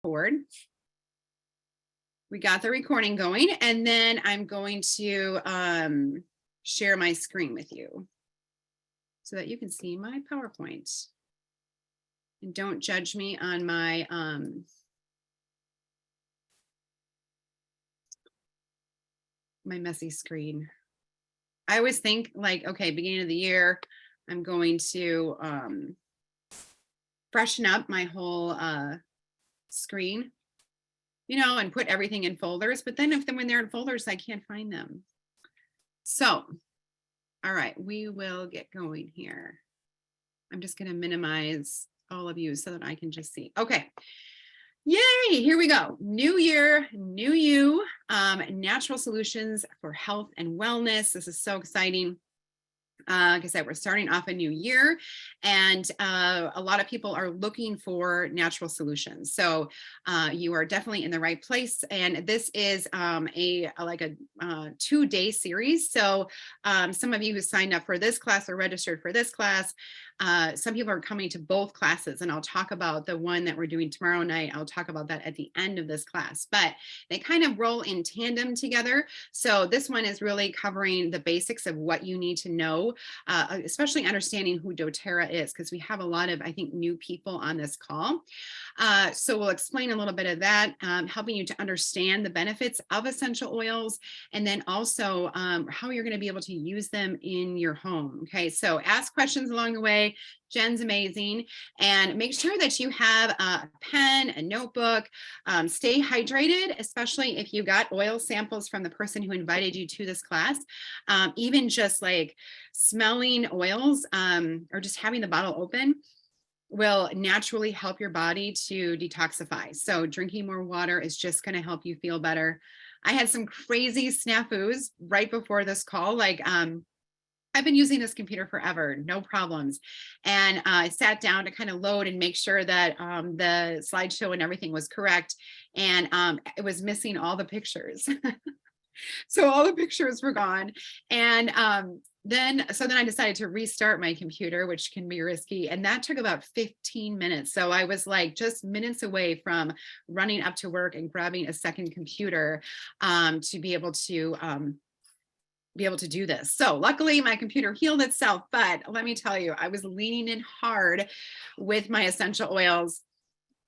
forward. We got the recording going, and then I'm going to share my screen with you so that you can see my PowerPoint. And don't judge me on my my messy screen. I always think like, okay, beginning of the year, I'm going to freshen up my whole screen, you know, and put everything in folders. But then when they're in folders, I can't find them. So, all right, we will get going here. I'm just going to minimize all of you so that I can just see. Okay. Yay, here we go. New year, new you, natural solutions for health and wellness. This is so exciting. Like I said, we're starting off a new year, and a lot of people are looking for natural solutions. So you are definitely in the right place. And this is a 2-day series. So some of you who signed up for this class or registered for this class, some people are coming to both classes, and I'll talk about the one that we're doing tomorrow night. I'll talk about that at the end of this class, but they kind of roll in tandem together. So this one is really covering the basics of what you need to know, especially understanding who doTERRA is, because we have a lot of, I think, new people on this call. So we'll explain a little bit of that, helping you to understand the benefits of essential oils, and then also how you're going to be able to use them in your home. Okay, so ask questions along the way. Jen's amazing. And make sure that you have a pen, a notebook. Stay hydrated, especially if you got oil samples from the person who invited you to this class. Even just like smelling oils or just having the bottle open will naturally help your body to detoxify. So drinking more water is just going to help you feel better. I had some crazy snafus right before this call. Like, I've been using this computer forever, no problems. And I sat down to kind of load and make sure that the slideshow and everything was correct. And it was missing all the pictures. So all the pictures were gone. And then I decided to restart my computer, which can be risky. And that took about 15 minutes. So I was like just minutes away from running up to work and grabbing a second computer to be able to do this. So luckily my computer healed itself, but let me tell you, I was leaning in hard with my essential oils.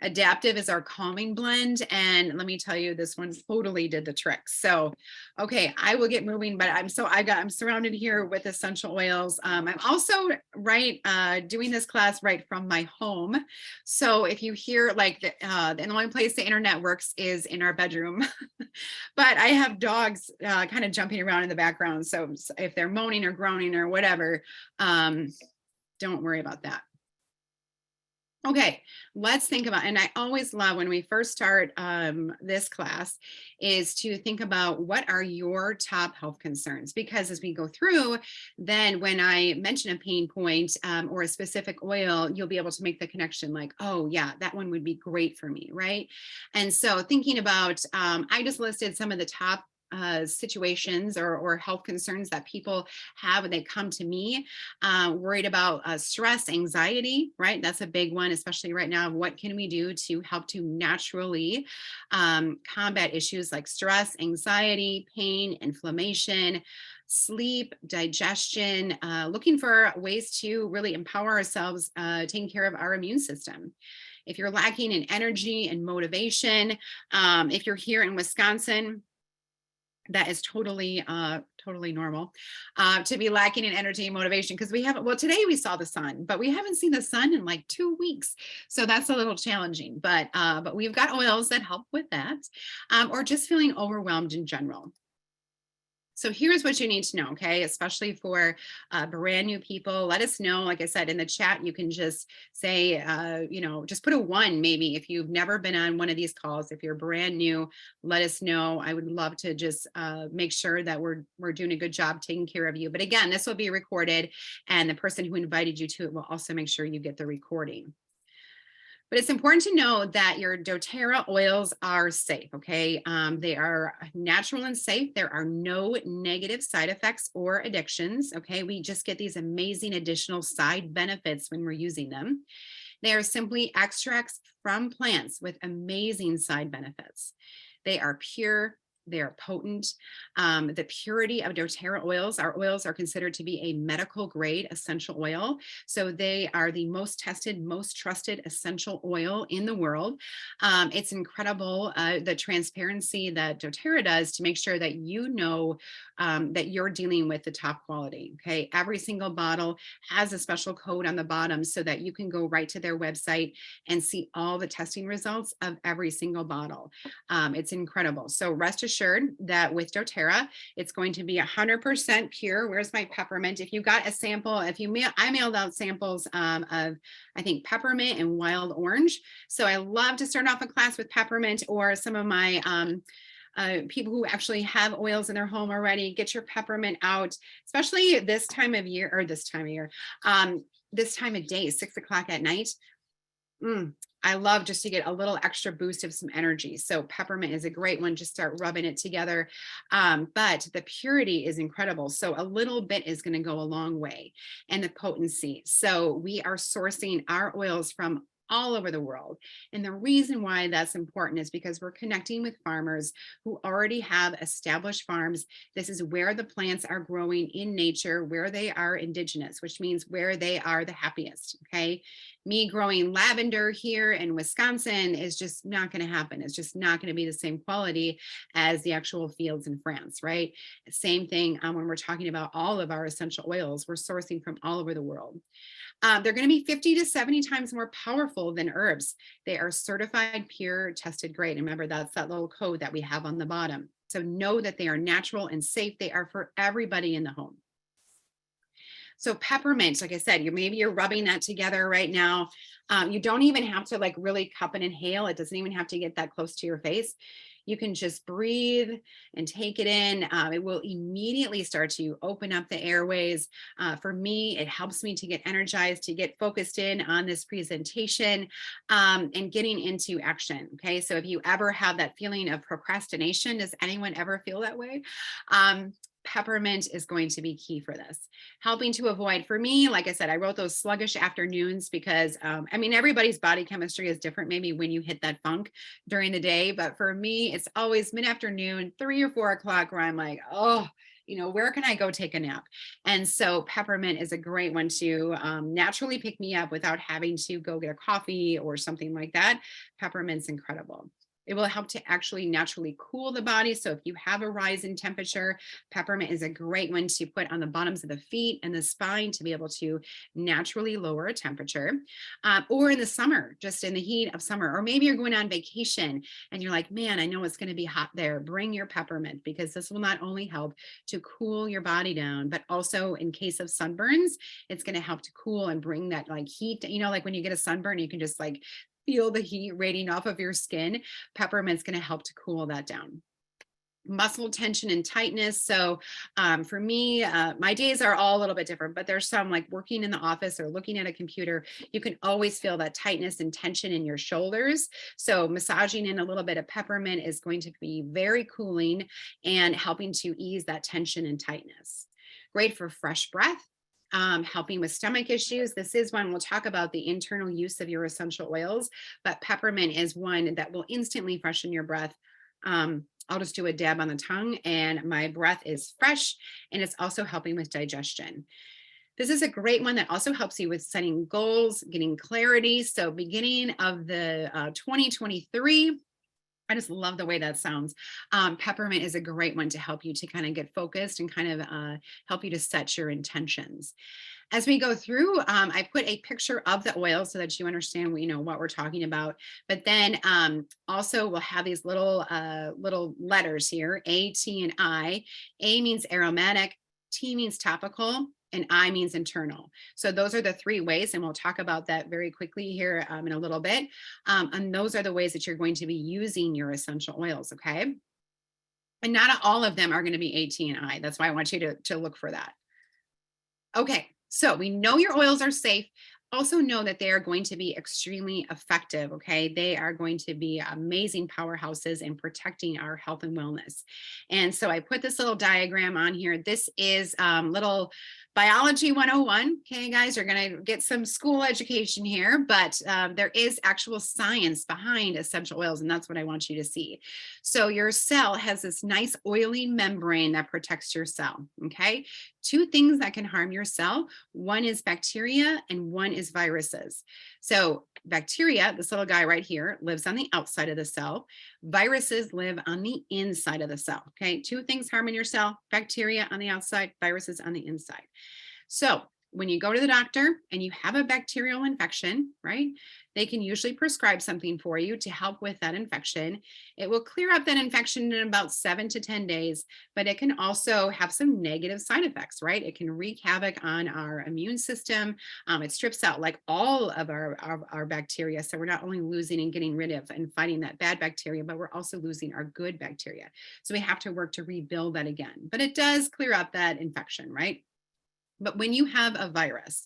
Adaptive is our calming blend, and let me tell you, this one totally did the trick. So, okay, I will get moving, but I'm surrounded here with essential oils. I'm also doing this class right from my home. So if you hear like the only place the internet works is in our bedroom, but I have dogs kind of jumping around in the background. So if they're moaning or groaning or whatever, don't worry about that. Okay, let's think about, and I always love when we first start this class is to think about what are your top health concerns, because as we go through, then when I mention a pain point or a specific oil, you'll be able to make the connection like, oh yeah, that one would be great for me, right? And so thinking about, I just listed some of the top situations or health concerns that people have when they come to me, worried about stress, anxiety, right? That's a big one, especially right now. What can we do to help to naturally combat issues like stress, anxiety, pain, inflammation, sleep, digestion, looking for ways to really empower ourselves, taking care of our immune system. If you're lacking in energy and motivation, if you're here in Wisconsin, that is totally normal to be lacking in energy and motivation, because we haven't, well, today we saw the sun, but we haven't seen the sun in like 2 weeks. So that's a little challenging, but we've got oils that help with that, or just feeling overwhelmed in general. So here's what you need to know, okay? Especially for brand new people, let us know. Like I said, in the chat, you can just say, just put a 1 maybe if you've never been on one of these calls. If you're brand new, let us know. I would love to just make sure that we're doing a good job taking care of you. But again, this will be recorded, and the person who invited you to it will also make sure you get the recording. But it's important to know that your doTERRA oils are safe, okay? They are natural and safe. There are no negative side effects or addictions, okay? We just get these amazing additional side benefits when we're using them. They are simply extracts from plants with amazing side benefits. They are pure, they are potent. The purity of doTERRA oils, our oils are considered to be a medical grade essential oil. So they are the most tested, most trusted essential oil in the world. It's incredible the transparency that doTERRA does to make sure that you know that you're dealing with the top quality. Okay, every single bottle has a special code on the bottom so that you can go right to their website and see all the testing results of every single bottle. It's incredible. So rest assured that with doTERRA, it's going to be 100% pure. Where's my peppermint? If you got a sample, I mailed out samples of, I think, peppermint and wild orange. So I love to start off a class with peppermint, or some of my people who actually have oils in their home already. Get your peppermint out, especially this time of year, this time of day, 6 o'clock at night. I love just to get a little extra boost of some energy. So peppermint is a great one. Just start rubbing it together. But the purity is incredible. So a little bit is going to go a long way, and the potency. So we are sourcing our oils from all over the world. And the reason why that's important is because we're connecting with farmers who already have established farms. This is where the plants are growing in nature, where they are indigenous, which means where they are the happiest. Okay. Me growing lavender here in Wisconsin is just not going to happen. It's just not going to be the same quality as the actual fields in France, right? Same thing when we're talking about all of our essential oils. We're sourcing from all over the world. They're going to be 50 to 70 times more powerful than herbs. They are certified, pure, tested grade. And remember, that's that little code that we have on the bottom. So know that they are natural and safe. They are for everybody in the home. So peppermint, like I said, maybe you're rubbing that together right now. You don't even have to like really cup and inhale. It doesn't even have to get that close to your face. You can just breathe and take it in. It will immediately start to open up the airways. For me, it helps me to get energized, to get focused in on this presentation, and getting into action. Okay, so if you ever have that feeling of procrastination, does anyone ever feel that way? Peppermint is going to be key for this, helping to avoid. For me, like I said, I wrote those sluggish afternoons because I mean, everybody's body chemistry is different, maybe when you hit that funk during the day, but for me, it's always mid-afternoon, 3 or 4 o'clock, where I'm like, oh, where can I go take a nap? And so peppermint is a great one to naturally pick me up without having to go get a coffee or something like that. Peppermint's incredible. It will help to actually naturally cool the body. So if you have a rise in temperature, peppermint is a great one to put on the bottoms of the feet and the spine to be able to naturally lower a temperature. Or in the summer, just in the heat of summer, or maybe you're going on vacation and you're like, man, I know it's going to be hot there. Bring your peppermint, because this will not only help to cool your body down, but also in case of sunburns, it's going to help to cool and bring that like heat. Like when you get a sunburn, you can just like feel the heat radiating off of your skin. Peppermint's going to help to cool that down. Muscle tension and tightness. So for me, my days are all a little bit different, but there's some like working in the office or looking at a computer, you can always feel that tightness and tension in your shoulders. So massaging in a little bit of peppermint is going to be very cooling and helping to ease that tension and tightness. Great for fresh breath. Helping with stomach issues. This is one we'll talk about the internal use of your essential oils, but peppermint is one that will instantly freshen your breath. I'll just do a dab on the tongue and my breath is fresh, and it's also helping with digestion. This is a great one that also helps you with setting goals, getting clarity. So beginning of the 2023, I just love the way that sounds. Peppermint is a great one to help you to kind of get focused and kind of help you to set your intentions. As we go through, I put a picture of the oil so that you understand, what we're talking about. But then also we'll have these little letters here, A, T, and I. A means aromatic, T means topical, and I means internal. So those are the 3 ways, and we'll talk about that very quickly here in a little bit. And those are the ways that you're going to be using your essential oils, okay? And not all of them are going to be A, T, and I. That's why I want you to look for that. Okay, so we know your oils are safe. also know that they are going to be extremely effective. Okay. They are going to be amazing powerhouses in protecting our health and wellness. And so I put this little diagram on here. This is little biology 101. Okay, guys, you're going to get some school education here, but there is actual science behind essential oils. And that's what I want you to see. So your cell has this nice oily membrane that protects your cell. Okay. Two things that can harm your cell. One is bacteria and one is viruses. So bacteria, this little guy right here, lives on the outside of the cell. Viruses live on the inside of the cell. Okay, two things harming your cell: bacteria on the outside, viruses on the inside. So when you go to the doctor and you have a bacterial infection, right, they can usually prescribe something for you to help with that infection. It will clear up that infection in about 7 to 10 days, but it can also have some negative side effects, right? It can wreak havoc on our immune system. It strips out like all of our bacteria. So we're not only losing and getting rid of and fighting that bad bacteria, but we're also losing our good bacteria. So we have to work to rebuild that again. But it does clear up that infection, right? But when you have a virus,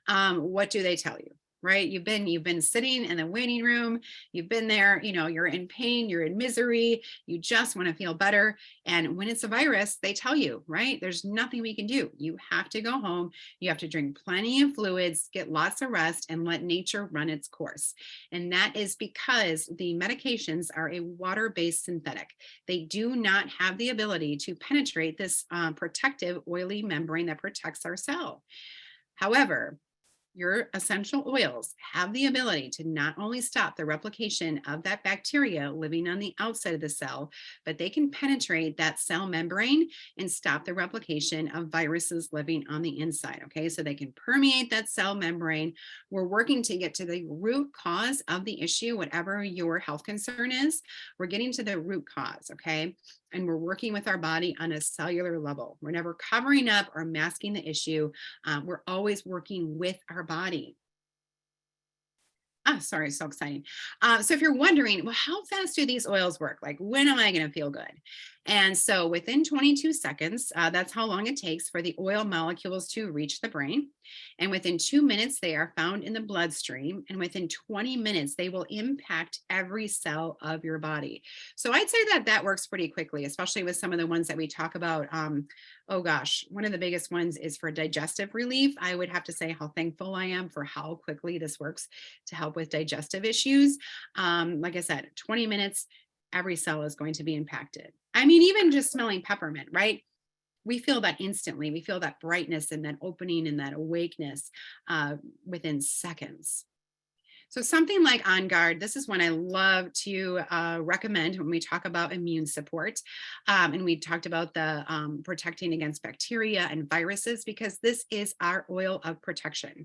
what do they tell you? Right? You've been sitting in the waiting room. You've been there, you're in pain, you're in misery. You just want to feel better. And when it's a virus, they tell you, right? There's nothing we can do. You have to go home. You have to drink plenty of fluids, get lots of rest, and let nature run its course. And that is because the medications are a water-based synthetic. They do not have the ability to penetrate this protective oily membrane that protects our cell. However, your essential oils have the ability to not only stop the replication of that bacteria living on the outside of the cell, but they can penetrate that cell membrane and stop the replication of viruses living on the inside. Okay, so they can permeate that cell membrane. We're working to get to the root cause of the issue, whatever your health concern is. We're getting to the root cause. Okay. And we're working with our body on a cellular level. We're never covering up or masking the issue. We're always working with our body. Sorry, so exciting. So if you're wondering, well, how fast do these oils work? Like, when am I going to feel good? And so within 22 seconds, that's how long it takes for the oil molecules to reach the brain. And within 2 minutes, they are found in the bloodstream. And within 20 minutes, they will impact every cell of your body. So I'd say that works pretty quickly, especially with some of the ones that we talk about. Oh gosh, one of the biggest ones is for digestive relief. I would have to say how thankful I am for how quickly this works to help with digestive issues. Like I said, 20 minutes, every cell is going to be impacted. I mean, even just smelling peppermint, right? We feel that instantly. We feel that brightness and that opening and that awakeness within seconds. So something like On Guard, this is one I love to recommend when we talk about immune support. And we talked about the protecting against bacteria and viruses, because this is our oil of protection.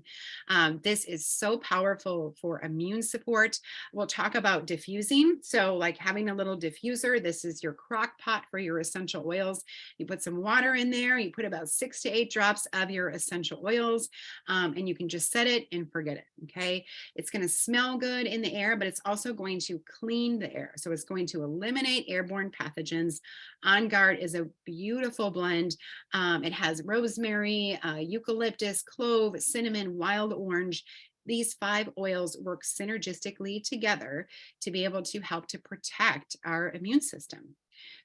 This is so powerful for immune support. We'll talk about diffusing. So like having a little diffuser, this is your crock pot for your essential oils. You put some water in there, you put about 6 to 8 drops of your essential oils, and you can just set it and forget it, okay? It's gonna smell good in the air, but it's also going to clean the air. So it's going to eliminate airborne pathogens. On Guard is a beautiful blend. It has rosemary, eucalyptus, clove, cinnamon, wild orange. These 5 oils work synergistically together to be able to help to protect our immune system.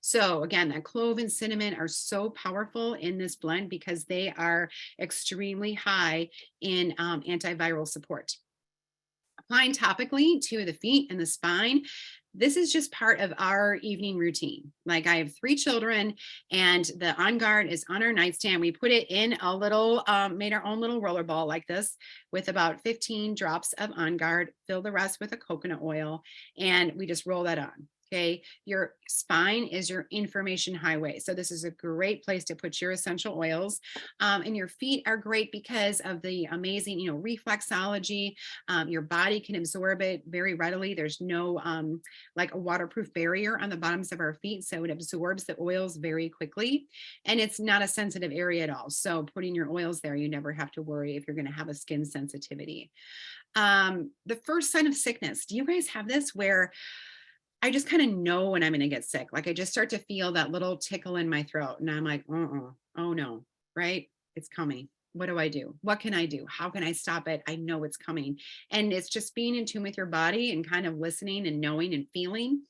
So again, that clove and cinnamon are so powerful in this blend because they are extremely high in antiviral support. Applying topically to the feet and the spine, this is just part of our evening routine. Like, I have 3 children, and the On Guard is on our nightstand. We put it in a little, made our own little roller ball like this with about 15 drops of On Guard, fill the rest with a coconut oil, and we just roll that on. Okay, your spine is your information highway. So this is a great place to put your essential oils. And your feet are great because of the amazing, reflexology. Your body can absorb it very readily. There's no like a waterproof barrier on the bottoms of our feet. So it absorbs the oils very quickly. And it's not a sensitive area at all. So putting your oils there, you never have to worry if you're going to have a skin sensitivity. The first sign of sickness. Do you guys have this where I just kind of know when I'm going to get sick? Like, I just start to feel that little tickle in my throat, and I'm like, oh no, right? It's coming. what do I do? What can I do? How can I stop it? I know it's coming. And it's just being in tune with your body and kind of listening and knowing and feeling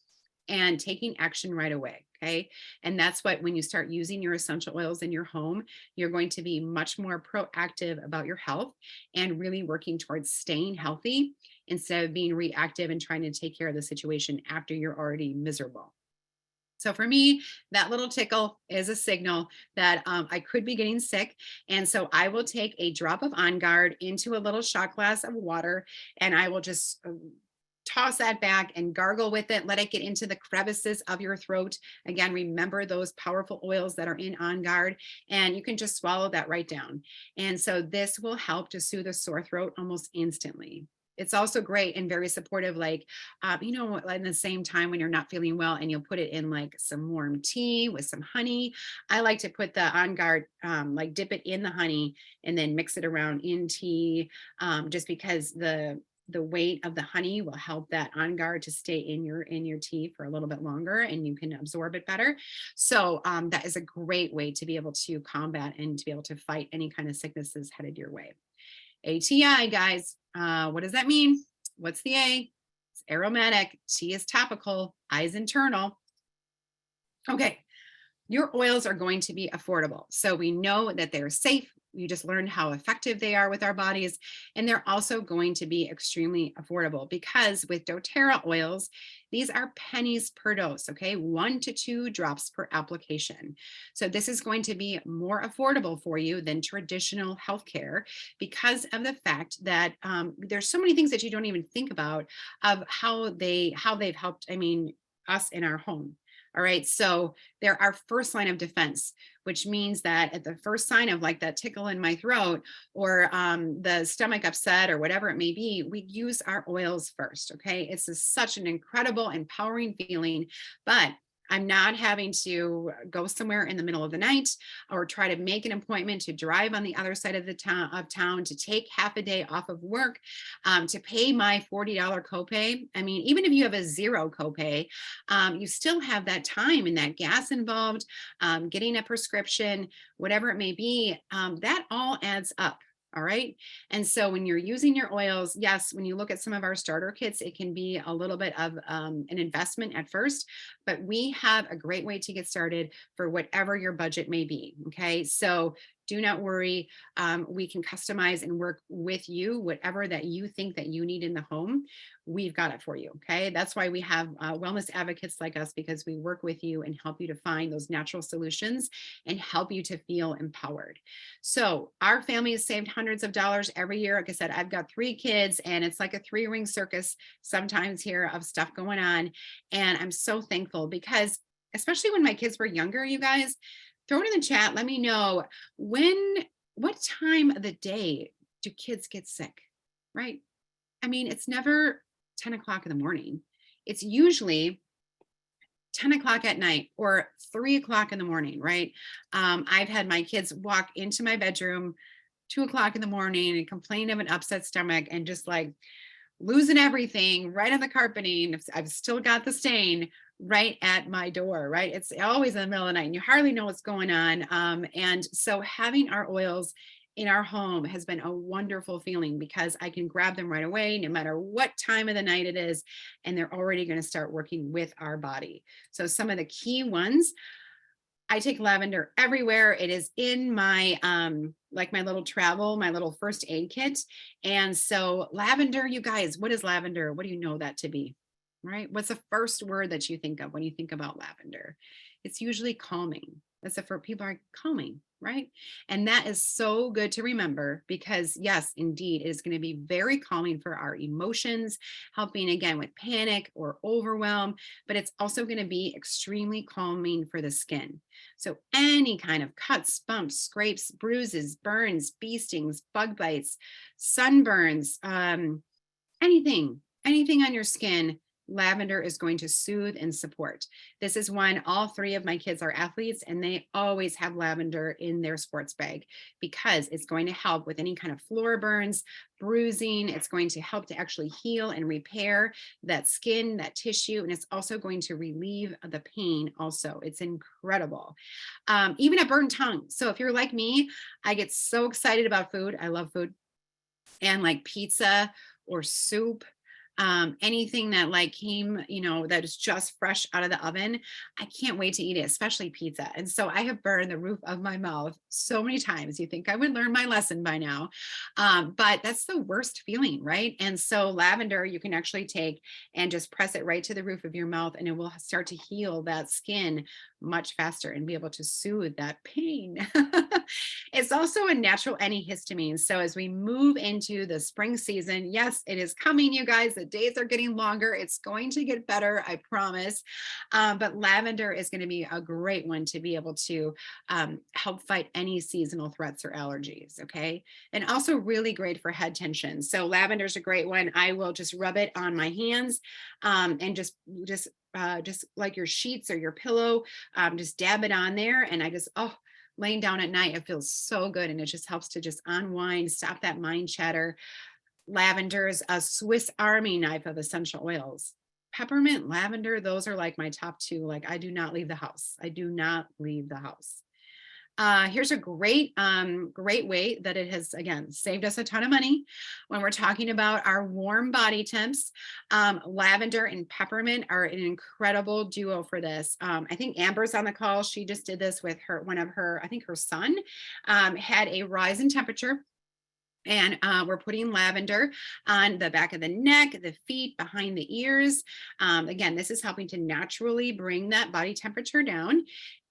and taking action right away. Okay. And that's what, when you start using your essential oils in your home, you're going to be much more proactive about your health and really working towards staying healthy instead of being reactive and trying to take care of the situation after you're already miserable. So for me, that little tickle is a signal that I could be getting sick. And so I will take a drop of On Guard into a little shot glass of water, and I will just toss that back and gargle with it. Let it get into the crevices of your throat. Again, remember those powerful oils that are in On Guard, and you can just swallow that right down. And so this will help to soothe a sore throat almost instantly. It's also great and very supportive, like, in the same time when you're not feeling well and you'll put it in like some warm tea with some honey. I like to put the On Guard, like dip it in the honey and then mix it around in tea, just because the weight of the honey will help that On Guard to stay in your tea for a little bit longer and you can absorb it better. So that is a great way to be able to combat and to be able to fight any kind of sicknesses headed your way. ATI, guys. What does that mean? What's the A? It's aromatic. T is topical. I is internal. Okay. Your oils are going to be affordable. So we know that they're safe. You just learned how effective they are with our bodies. And they're also going to be extremely affordable because with doTERRA oils, these are pennies per dose, okay? 1 to 2 drops per application. So this is going to be more affordable for you than traditional healthcare because of the fact that there's so many things that you don't even think about of how they've helped, us in our home. All right. So they're our first line of defense, which means that at the first sign of like that tickle in my throat or the stomach upset or whatever it may be, we use our oils first. Okay. It's such an incredible, empowering feeling, but I'm not having to go somewhere in the middle of the night or try to make an appointment to drive on the other side of the town, to take half a day off of work, to pay my $40 copay. I mean, even if you have a zero copay, you still have that time and that gas involved, getting a prescription, whatever it may be, that all adds up. All right. And so when you're using your oils, yes, when you look at some of our starter kits, it can be a little bit of an investment at first, but we have a great way to get started for whatever your budget may be. Okay. So do not worry. We can customize and work with you, whatever that you think that you need in the home. We've got it for you. Okay. That's why we have wellness advocates like us, because we work with you and help you to find those natural solutions and help you to feel empowered. So our family has saved hundreds of dollars every year. Like I said, I've got 3 kids and it's like a 3-ring circus sometimes here of stuff going on. And I'm so thankful because especially when my kids were younger, you guys, throw it in the chat. Let me know what time of the day do kids get sick, right? I mean, it's never 10 o'clock in the morning. It's usually 10 o'clock at night or 3 o'clock in the morning, right? I've had my kids walk into my bedroom 2 o'clock in the morning and complain of an upset stomach and just like losing everything right on the carpeting. I've still got the stain right at my door, right? It's always in the middle of the night and you hardly know what's going on. And so having our oils in our home has been a wonderful feeling because I can grab them right away, no matter what time of the night it is, and they're already going to start working with our body. So some of the key ones, I take lavender everywhere. It is in my, like my little travel, my little first aid kit. And so lavender, you guys, what is lavender? What do you know that to be? Right? What's the first word that you think of when you think about lavender? It's usually calming. That's for people are calming, right? And that is so good to remember because yes, indeed, it is going to be very calming for our emotions, helping again with panic or overwhelm, but it's also going to be extremely calming for the skin. So any kind of cuts, bumps, scrapes, bruises, burns, bee stings, bug bites, sunburns, anything on your skin, lavender is going to soothe and support. This is when all three of my kids are athletes and they always have lavender in their sports bag because it's going to help with any kind of floor burns, bruising. It's going to help to actually heal and repair that skin, that tissue, and it's also going to relieve the pain also. It's incredible. Even a burnt tongue. So if you're like me, I get so excited about food. I love food. And like pizza or soup, anything that like came, that is just fresh out of the oven, I can't wait to eat it, especially pizza. And so I have burned the roof of my mouth so many times. You think I would learn my lesson by now, but that's the worst feeling, right? And so lavender, you can actually take and just press it right to the roof of your mouth, and it will start to heal that skin much faster and be able to soothe that pain. It's also a natural antihistamine. So as we move into the spring season, yes, it is coming, you guys. The days are getting longer. It's going to get better, I promise. But lavender is going to be a great one to be able to help fight any seasonal threats or allergies. Okay. And also really great for head tension. So lavender is a great one. I will just rub it on my hands and just like your sheets or your pillow, just dab it on there. And I just, laying down at night, it feels so good. And it just helps to just unwind, stop that mind chatter. Lavender is a Swiss Army knife of essential oils. Peppermint, lavender, those are like my top two. Like I do not leave the house. I do not leave the house. Here's a great way that it has, again, saved us a ton of money when we're talking about our warm body temps. Lavender and peppermint are an incredible duo for this. I think Amber's on the call. She just did this with I think her son had a rise in temperature. And we're putting lavender on the back of the neck, the feet, behind the ears. Again, this is helping to naturally bring that body temperature down.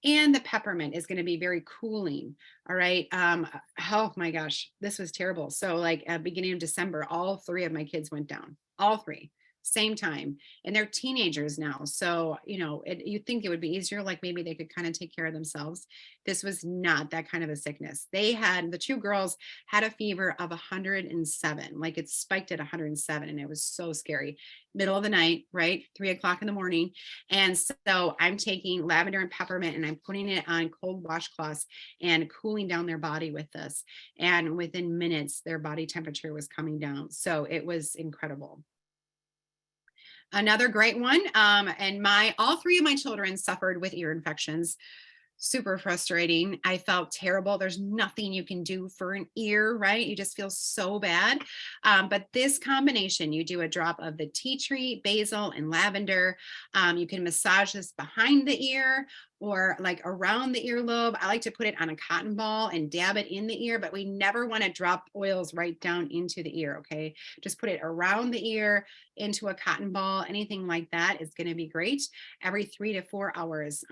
And the peppermint is going to be very cooling. All right. Oh my gosh, this was terrible. So like at beginning of December, all three of my kids went down, all three. Same time, and they're teenagers now. So, you'd think it would be easier, like maybe they could kind of take care of themselves. This was not that kind of a sickness. The two girls had a fever of 107, like it spiked at 107. And it was so scary. Middle of the night, right? 3 o'clock in the morning. And so I'm taking lavender and peppermint and I'm putting it on cold washcloths and cooling down their body with this. And within minutes, their body temperature was coming down. So it was incredible. Another great one. And all three of my children suffered with ear infections. Super frustrating. I felt terrible. There's nothing you can do for an ear, right? You just feel so bad. But this combination, you do a drop of the tea tree, basil, and lavender. You can massage this behind the ear or like around the earlobe. I like to put it on a cotton ball and dab it in the ear, but we never want to drop oils right down into the ear, okay? Just put it around the ear, into a cotton ball, anything like that is going to be great. Every 3 to 4 hours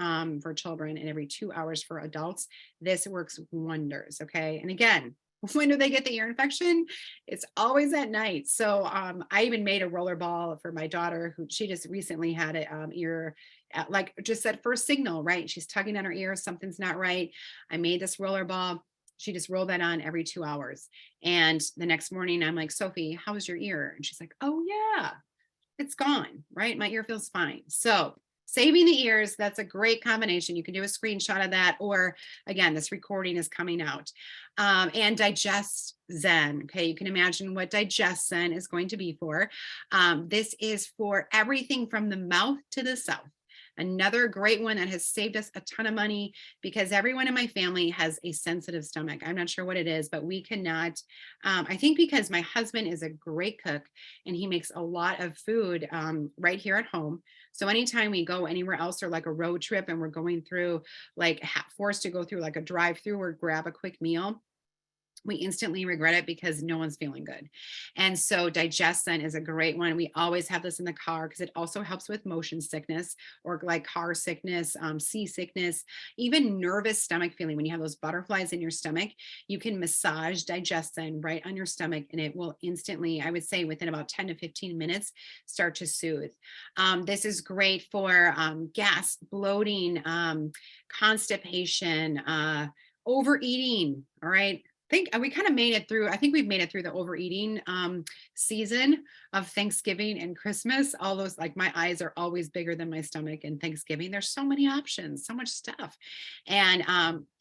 for children and every 2 hours for adults. This works wonders, okay? And again, when do they get the ear infection? It's always at night. So I even made a roller ball for my daughter who she just recently had an ear, like just that first signal, right? She's tugging on her ear, something's not right. I made this roller ball. She just rolled that on every 2 hours. And the next morning I'm like, Sophie, how was your ear? And she's like, oh yeah, it's gone, right? My ear feels fine. So saving the ears, that's a great combination. You can do a screenshot of that, or again, this recording is coming out. And Digestion. Okay, you can imagine what Digestion is going to be for. This is for everything from the mouth to the south. Another great one that has saved us a ton of money because everyone in my family has a sensitive stomach. I'm not sure what it is, but we cannot, I think because my husband is a great cook and he makes a lot of food right here at home. So anytime we go anywhere else or like a road trip and we're going through like forced to go through like a drive-through or grab a quick meal, we instantly regret it because no one's feeling good. And so Digestion is a great one. We always have this in the car because it also helps with motion sickness or like car sickness, seasickness, even nervous stomach feeling. When you have those butterflies in your stomach, you can massage Digestion right on your stomach and it will instantly, I would say within about 10 to 15 minutes, start to soothe. This is great for gas, bloating, constipation, overeating. All right. think we kind of made it through. I think we've made it through the overeating season of Thanksgiving and Christmas. All those, like, my eyes are always bigger than my stomach in Thanksgiving. There's so many options, so much stuff. And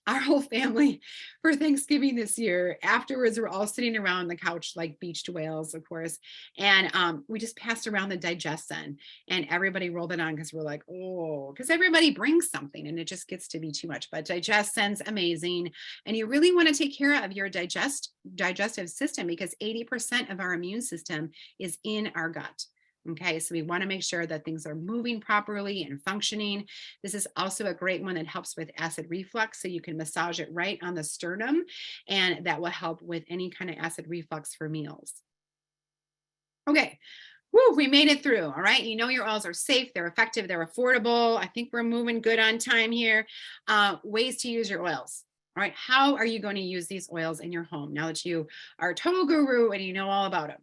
our whole family for Thanksgiving this year, afterwards, we're all sitting around the couch like beached whales, of course. And we just passed around the Digestion, and everybody rolled it on because we're like, oh, because everybody brings something and it just gets to be too much. But Digestion's amazing. And you really want to take care of your digestive system, because 80% of our immune system is in our gut. Okay, so we want to make sure that things are moving properly and functioning. This is also a great one that helps with acid reflux. So you can massage it right on the sternum, and that will help with any kind of acid reflux for meals. Okay. Woo, we made it through. All right. You know, your oils are safe, they're effective, they're affordable. I think we're moving good on time here. Ways to use your oils. All right. How are you going to use these oils in your home now that you are a total guru and you know all about them?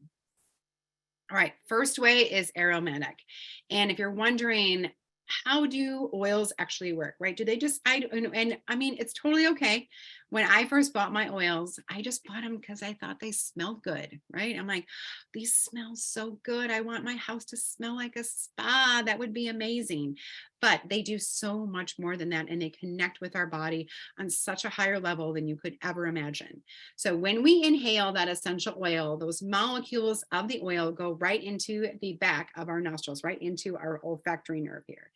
All right, first way is aromatic. And if you're wondering, how do oils actually work, right? Do they just, and I mean, it's totally okay. When I first bought my oils, I just bought them because I thought they smelled good, right? I'm like, these smell so good. I want my house to smell like a spa. That would be amazing. But they do so much more than that, and they connect with our body on such a higher level than you could ever imagine. So when we inhale that essential oil, those molecules of the oil go right into the back of our nostrils, right into our olfactory nerve here.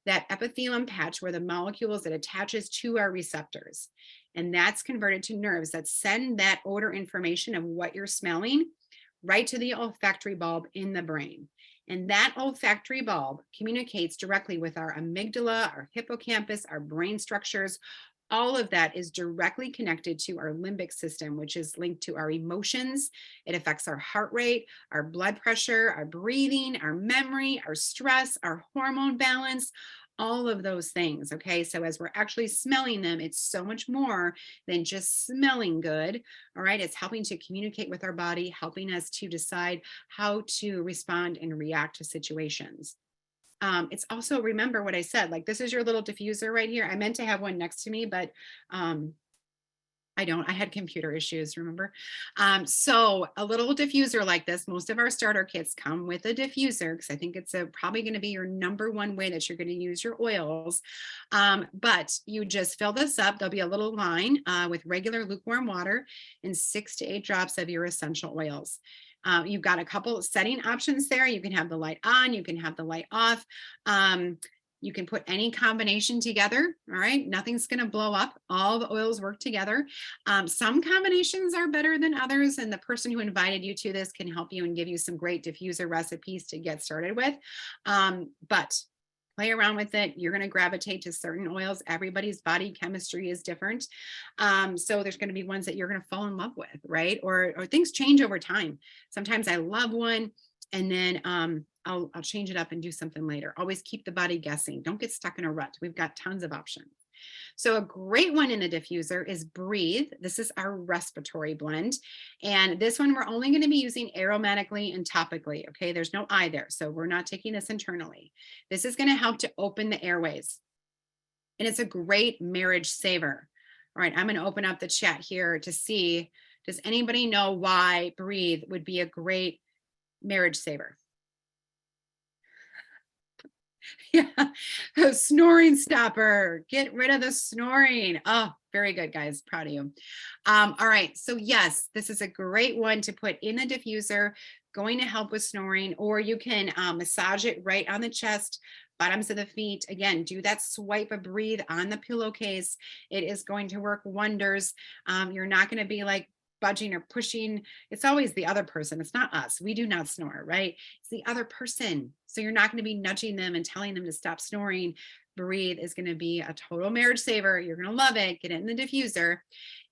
That epithelium patch where the molecules that attaches to our receptors. And that's converted to nerves that send that odor information of what you're smelling right to the olfactory bulb in the brain. And that olfactory bulb communicates directly with our amygdala, our hippocampus, our brain structures. All of that is directly connected to our limbic system, which is linked to our emotions. It affects our heart rate, our blood pressure, our breathing, our memory, our stress, our hormone balance, all of those things. Okay, so as we're actually smelling them, it's so much more than just smelling good. All right, it's helping to communicate with our body, helping us to decide how to respond and react to situations. It's also, remember what I said, like, this is your little diffuser right here. I meant to have one next to me, but I had computer issues, remember? So a little diffuser like this, most of our starter kits come with a diffuser, because I think it's probably going to be your number one way that you're going to use your oils. But you just fill this up. There'll be a little line with regular lukewarm water and 6 to 8 drops of your essential oils. You've got a couple setting options there. You can have the light on, you can have the light off. You can put any combination together. All right, nothing's going to blow up. All the oils work together. Some combinations are better than others, and the person who invited you to this can help you and give you some great diffuser recipes to get started with. But play around with it. You're going to gravitate to certain oils. Everybody's body chemistry is different. So there's going to be ones that you're going to fall in love with, right? Or things change over time. Sometimes I love one, and then I'll change it up and do something later. Always keep the body guessing. Don't get stuck in a rut. We've got tons of options. So a great one in a diffuser is Breathe. This is our respiratory blend. And this one we're only going to be using aromatically and topically. Okay, there's no I there. So we're not taking this internally. This is going to help to open the airways. And it's a great marriage saver. All right, I'm going to open up the chat here to see, does anybody know why Breathe would be a great marriage saver? Yeah, a snoring stopper. Get rid of the snoring. Oh, very good, guys. Proud of you. All right. So yes, this is a great one to put in the diffuser, going to help with snoring, or you can massage it right on the chest, bottoms of the feet. Again, do that swipe of Breathe on the pillowcase. It is going to work wonders. You're not going to be like budging or pushing. It's always the other person. It's not us. We do not snore, right? It's the other person. So you're not going to be nudging them and telling them to stop snoring. Breathe is going to be a total marriage saver. You're going to love it. Get it in the diffuser.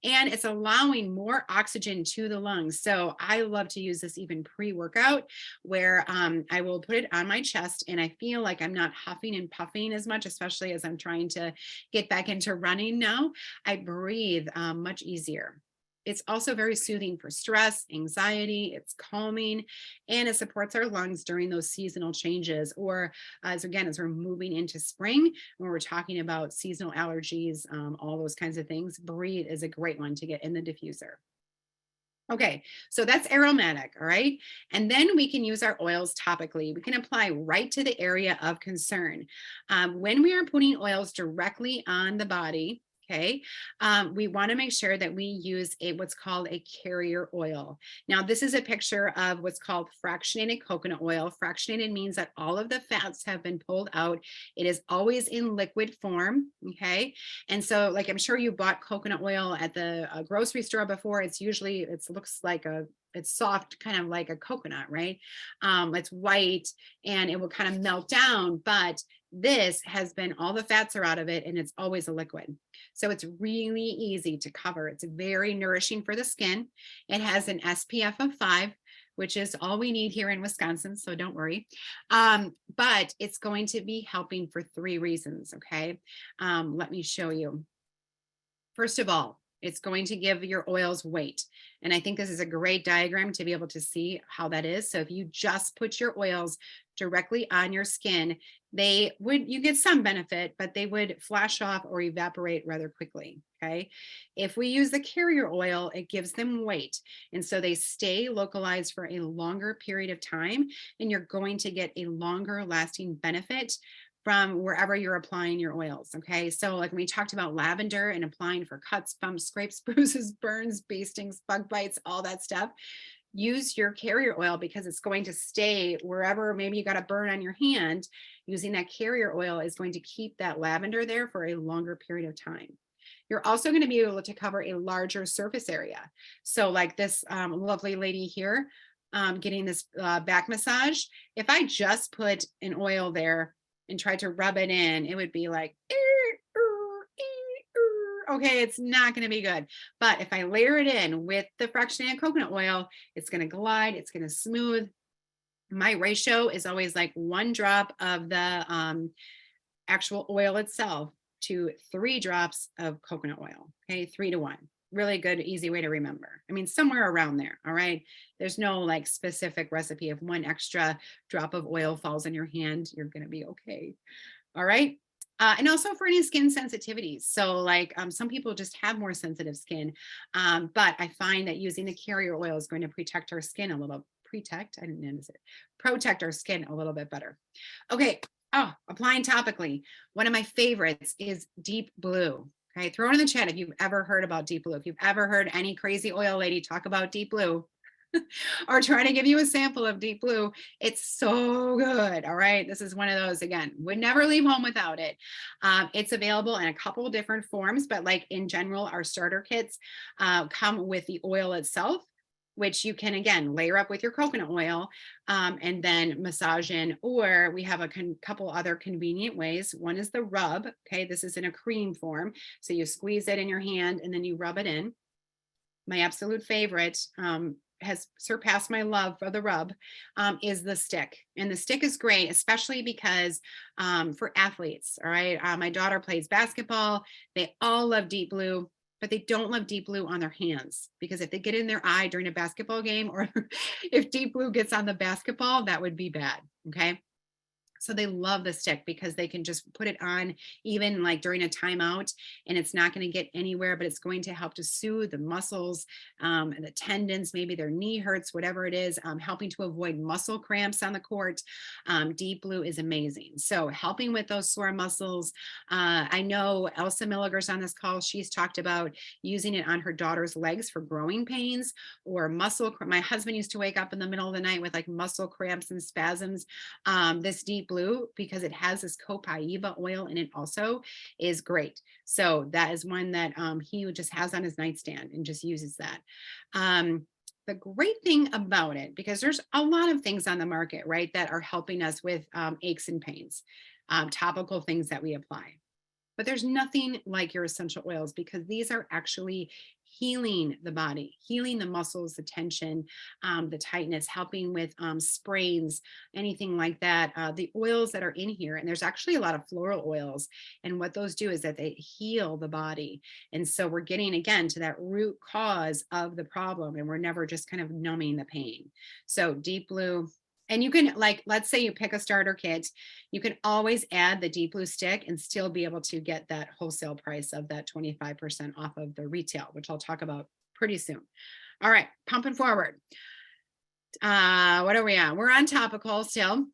And it's allowing more oxygen to the lungs. So I love to use this even pre-workout, where I will put it on my chest and I feel like I'm not huffing and puffing as much, especially as I'm trying to get back into running now. I breathe much easier. It's also very soothing for stress, anxiety, it's calming, and it supports our lungs during those seasonal changes, or as we're moving into spring, when we're talking about seasonal allergies, all those kinds of things. Breathe is a great one to get in the diffuser. Okay, so that's aromatic, all right? And then we can use our oils topically. We can apply right to the area of concern. When we are putting oils directly on the body, okay, we want to make sure that we use what's called a carrier oil. Now, this is a picture of what's called fractionated coconut oil. Fractionated means that all of the fats have been pulled out. It is always in liquid form, okay? And so, like, I'm sure you bought coconut oil at the grocery store before. It's usually, it looks like it's soft, kind of like a coconut, right? It's white and it will kind of melt down, but this has been, all the fats are out of it and it's always a liquid. So it's really easy to cover. It's very nourishing for the skin. It has an SPF of 5, which is all we need here in Wisconsin, so don't worry. But it's going to be helping for 3 reasons, okay? Let me show you. First of all, it's going to give your oils weight. And I think this is a great diagram to be able to see how that is. So if you just put your oils directly on your skin, you get some benefit, but they would flash off or evaporate rather quickly, okay? If we use the carrier oil, it gives them weight. And so they stay localized for a longer period of time, and you're going to get a longer lasting benefit from wherever you're applying your oils, okay? So like when we talked about lavender and applying for cuts, bumps, scrapes, bruises, burns, bee stings, bug bites, all that stuff, use your carrier oil because it's going to stay wherever maybe you got a burn on your hand. Using that carrier oil is going to keep that lavender there for a longer period of time. You're also going to be able to cover a larger surface area. So like this lovely lady here getting this back massage, if I just put an oil there and tried to rub it in, it would be like, okay, it's not going to be good. But if I layer it in with the fractionated coconut oil, it's going to glide, it's going to smooth. My ratio is always like 1 drop of the actual oil itself to 3 drops of coconut oil, okay, 3 to 1. Really good, easy way to remember. I mean, somewhere around there, all right? There's no like specific recipe. If 1 extra drop of oil falls in your hand, you're going to be okay, all right? And also for any skin sensitivities. So like some people just have more sensitive skin, but I find that using the carrier oil is going to protect our skin a little, protect our skin a little bit better. Okay, applying topically. One of my favorites is Deep Blue. Okay, throw it in the chat if you've ever heard about Deep Blue. If you've ever heard any crazy oil lady talk about Deep Blue, or try to give you a sample of Deep Blue. It's so good. All right. This is one of those, again, would never leave home without it. It's available in a couple of different forms, but like in general, our starter kits come with the oil itself, which you can, again, layer up with your coconut oil and then massage in, or we have a couple other convenient ways. One is the rub. Okay. This is in a cream form. So you squeeze it in your hand and then you rub it in. My absolute favorite, has surpassed my love for the rub, is the stick. And the stick is great, especially because for athletes, all right? My daughter plays basketball. They all love Deep Blue, but they don't love Deep Blue on their hands, because if they get in their eye during a basketball game, or if Deep Blue gets on the basketball, that would be bad, okay? So they love the stick because they can just put it on even like during a timeout, and it's not going to get anywhere, but it's going to help to soothe the muscles, the tendons, maybe their knee hurts, whatever it is, helping to avoid muscle cramps on the court. Deep Blue is amazing. So helping with those sore muscles. I know Elsa Milliger's on this call. She's talked about using it on her daughter's legs for growing pains or muscle. My husband used to wake up in the middle of the night with like muscle cramps and spasms. This Deep Blue, because it has this copaiba oil in it also, is great. So that is one that he just has on his nightstand and just uses that. The great thing about it, because there's a lot of things on the market, right, that are helping us with aches and pains, topical things that we apply. But there's nothing like your essential oils, because these are actually healing the body, healing the muscles, the tension, the tightness, helping with sprains, anything like that. The oils that are in here, and there's actually a lot of floral oils, and what those do is that they heal the body. And so we're getting again to that root cause of the problem, and we're never just kind of numbing the pain. So deep blue. And you can, like, let's say you pick a starter kit, you can always add the deep blue stick and still be able to get that wholesale price of that 25% off of the retail, which I'll talk about pretty soon. All right, pumping forward. What are we on? We're on topical still.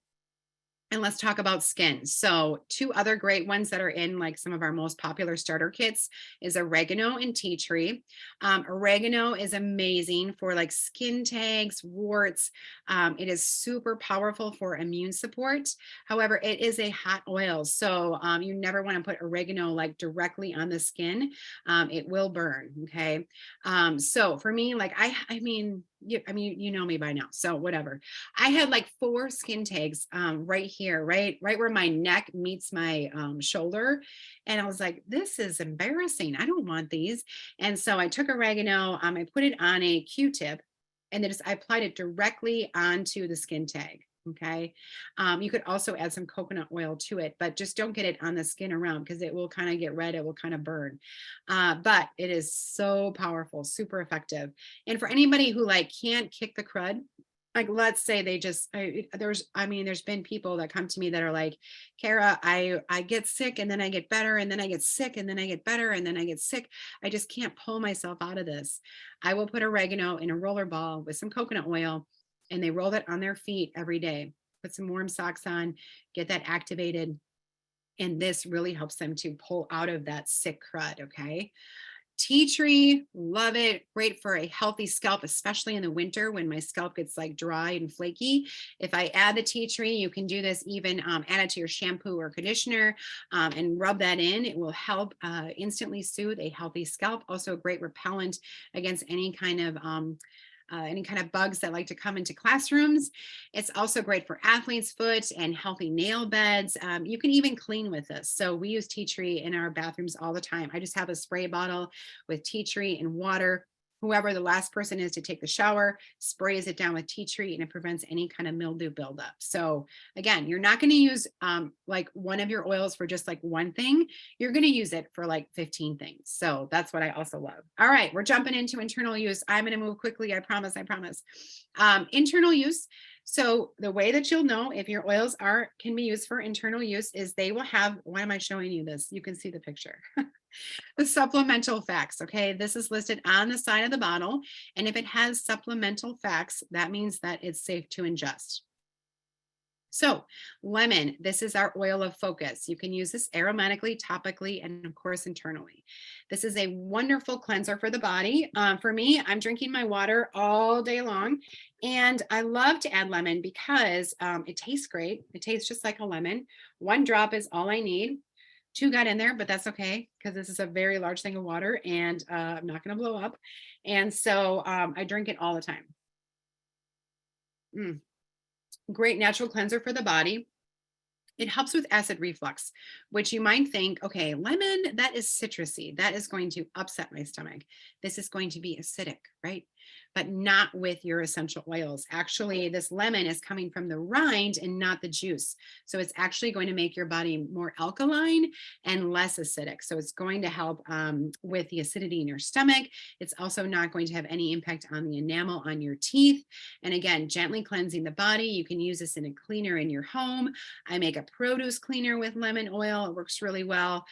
And let's talk about skin. So 2 other great ones that are in like some of our most popular starter kits is oregano and tea tree. Oregano is amazing for like skin tags, warts. It is super powerful for immune support. However, it is a hot oil. So you never want to put oregano like directly on the skin. It will burn. Okay. So for me, like I mean, you know me by now, so whatever. I had like 4 skin tags right here, right where my neck meets my shoulder. And I was like, this is embarrassing. I don't want these. And so I took oregano, I put it on a Q-tip, and then I applied it directly onto the skin tag. Okay. You could also add some coconut oil to it, but just don't get it on the skin around because it will kind of get red. It will kind of burn. But it is so powerful, super effective. And for anybody who like can't kick the crud, like let's say they just, there's been people that come to me that are like, Kara, I get sick and then I get better and then I get sick and then I get better and then I get sick. I just can't pull myself out of this. I will put oregano in a roller ball with some coconut oil, and they roll it on their feet every day. Put some warm socks on, get that activated. And this really helps them to pull out of that sick crud, okay? Tea tree, love it. Great for a healthy scalp, especially in the winter when my scalp gets like dry and flaky. If I add the tea tree, you can do this even add it to your shampoo or conditioner and rub that in. It will help instantly soothe a healthy scalp. Also a great repellent against any kind of bugs that like to come into classrooms. It's also great for athlete's foot and healthy nail beds. You can even clean with this. So we use tea tree in our bathrooms all the time. I just have a spray bottle with tea tree and water. Whoever the last person is to take the shower sprays it down with tea tree, and it prevents any kind of mildew buildup. So again, you're not going to use like one of your oils for just like one thing. You're going to use it for like 15 things. So that's what I also love. All right, we're jumping into internal use. I'm going to move quickly. I promise. Internal use. So the way that you'll know if your oils can be used for internal use is they will have, why am I showing you this? You can see the picture. The supplemental facts. Okay. This is listed on the side of the bottle. And if it has supplemental facts, that means that it's safe to ingest. So lemon, this is our oil of focus. You can use this aromatically, topically, and of course, internally. This is a wonderful cleanser for the body. For me, I'm drinking my water all day long, and I love to add lemon because it tastes great. It tastes just like a lemon. 1 drop is all I need. 2 got in there, but that's okay because this is a very large thing of water and I'm not going to blow up. And so I drink it all the time. Great natural cleanser for the body. It helps with acid reflux, which you might think, okay, lemon, that is citrusy. That is going to upset my stomach. This is going to be acidic, right? But not with your essential oils. Actually, this lemon is coming from the rind and not the juice. So it's actually going to make your body more alkaline and less acidic. So it's going to help with the acidity in your stomach. It's also not going to have any impact on the enamel on your teeth. And again, gently cleansing the body. You can use this in a cleaner in your home. I make a produce cleaner with lemon oil. It works really well.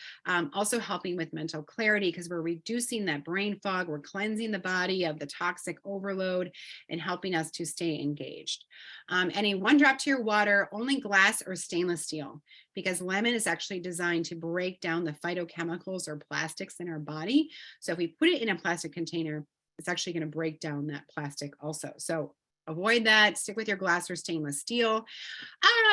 Also helping with mental clarity because we're reducing that brain fog. We're cleansing the body of the toxic overload and helping us to stay engaged. Adding 1 drop to your water, only glass or stainless steel, because lemon is actually designed to break down the phytochemicals or plastics in our body. So if we put it in a plastic container, it's actually going to break down that plastic also. So avoid that. Stick with your glass or stainless steel.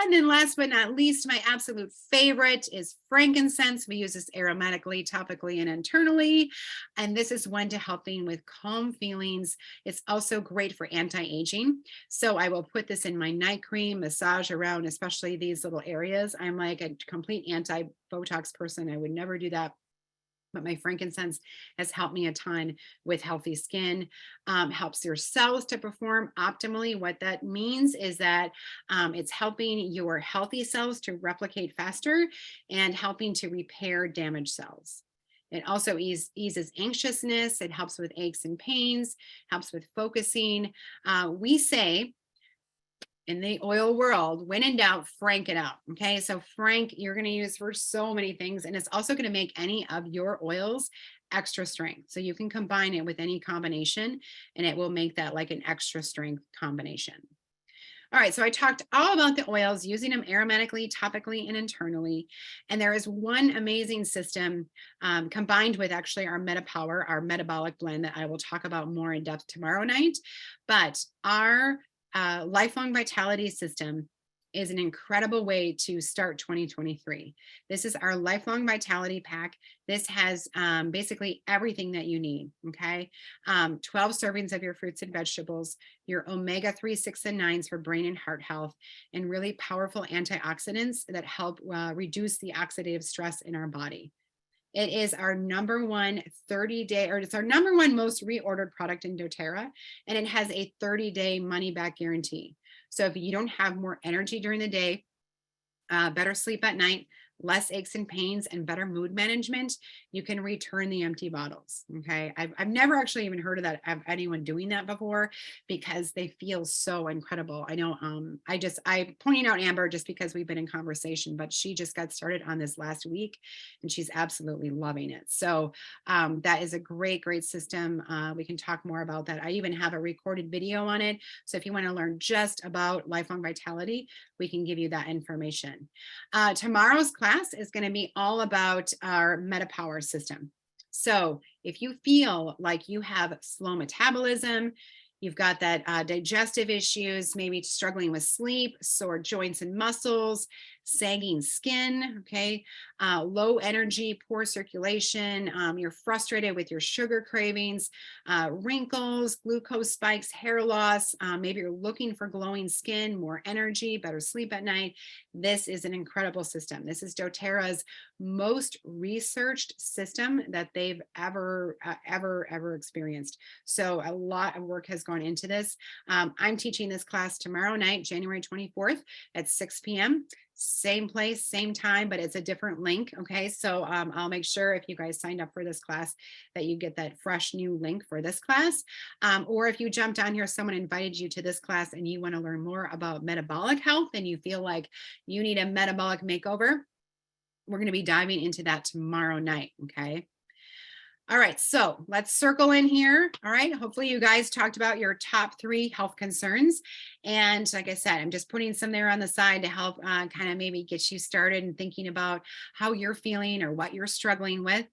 And then last but not least, my absolute favorite is frankincense. We use this aromatically, topically, and internally. And this is one to helping with calm feelings. It's also great for anti-aging. So I will put this in my night cream, massage around, especially these little areas. I'm like a complete anti-Botox person. I would never do that. But my frankincense has helped me a ton with healthy skin, helps your cells to perform optimally. What that means is that it's helping your healthy cells to replicate faster and helping to repair damaged cells. It also eases anxiousness. It helps with aches and pains, helps with focusing. We say, in the oil world, when in doubt, frank it out. Okay. So frank, you're going to use for so many things. And it's also going to make any of your oils extra strength. So you can combine it with any combination and it will make that like an extra strength combination. All right, so I talked all about the oils, using them aromatically, topically, and internally. And there is one amazing system combined with actually our MetaPower, our metabolic blend that I will talk about more in depth tomorrow night. But our lifelong vitality system is an incredible way to start 2023. This is our lifelong vitality pack. This has basically everything that you need, okay? 12 servings of your fruits and vegetables, your omega-3, 6, and 9s for brain and heart health, and really powerful antioxidants that help reduce the oxidative stress in our body. It is our number one 30-day, or it's our number one most reordered product in doTERRA, and it has a 30-day money-back guarantee. So if you don't have more energy during the day, better sleep at night, less aches and pains, and better mood management, you can return the empty bottles. Okay. I've never actually even heard of anyone doing that before, because they feel so incredible. I know, I pointing out Amber just because we've been in conversation, but she just got started on this last week and she's absolutely loving it. So that is a great system. We can talk more about that. I even have a recorded video on it. So if you want to learn just about lifelong vitality, we can give you that information. Tomorrow's class is going to be all about our MetaPower system. So if you feel like you have slow metabolism, you've got that digestive issues, maybe struggling with sleep, sore joints and muscles, sagging skin, okay, low energy, poor circulation, you're frustrated with your sugar cravings, wrinkles, glucose spikes, hair loss, maybe you're looking for glowing skin, more energy, better sleep at night. This is an incredible system. This is doTERRA's most researched system that they've ever experienced. So a lot of work has gone into this. I'm teaching this class tomorrow night, January 24th at 6 p.m. Same place, same time, but it's a different link. Okay. So I'll make sure if you guys signed up for this class that you get that fresh new link for this class. Or if you jumped on here, someone invited you to this class and you want to learn more about metabolic health and you feel like you need a metabolic makeover, we're going to be diving into that tomorrow night. Okay. All right, so let's circle in here. All right, hopefully you guys talked about your top 3 health concerns. And like I said, I'm just putting some there on the side to help kind of maybe get you started and thinking about how you're feeling or what you're struggling with.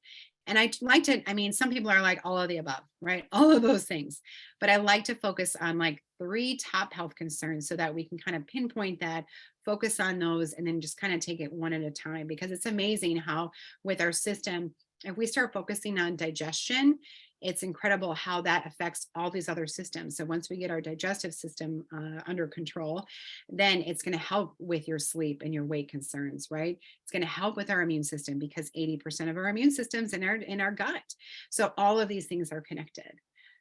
And I like to, some people are like all of the above, right? All of those things. But I like to focus on like 3 top health concerns so that we can kind of pinpoint that, focus on those, and then just kind of take it one at a time, because it's amazing how with our system, if we start focusing on digestion, it's incredible how that affects all these other systems. So once we get our digestive system under control, then it's going to help with your sleep and your weight concerns, right? It's going to help with our immune system, because 80% of our immune system's in our gut. So all of these things are connected.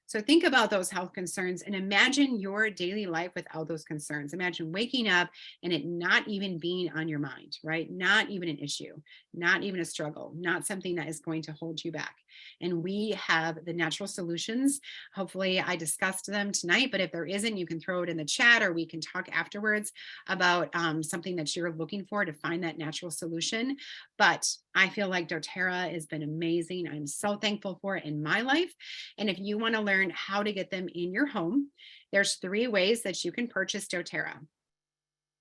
So think about those health concerns and imagine your daily life without those concerns. Imagine waking up and it not even being on your mind, right? Not even an issue, not even a struggle, not something that is going to hold you back. And we have the natural solutions. Hopefully I discussed them tonight, but if there isn't, you can throw it in the chat or we can talk afterwards about something that you're looking for to find that natural solution. But I feel like doTERRA has been amazing. I'm so thankful for it in my life. And if you want to learn how to get them in your home, there's 3 ways that you can purchase doTERRA.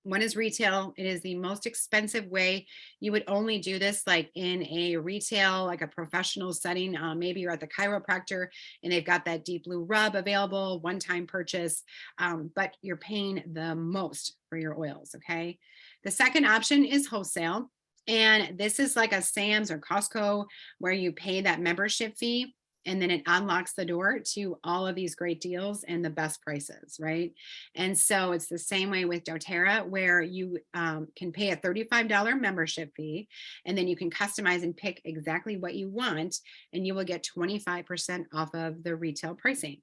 One is retail. It is the most expensive way. You would only do this like in a retail, like a professional setting. Maybe you're at the chiropractor and they've got that deep blue rub available, one-time purchase, but you're paying the most for your oils, okay? The second option is wholesale. And this is like a Sam's or Costco where you pay that membership fee. And then it unlocks the door to all of these great deals and the best prices, right? And so it's the same way with doTERRA, where you can pay a $35 membership fee, and then you can customize and pick exactly what you want, and you will get 25% off of the retail pricing.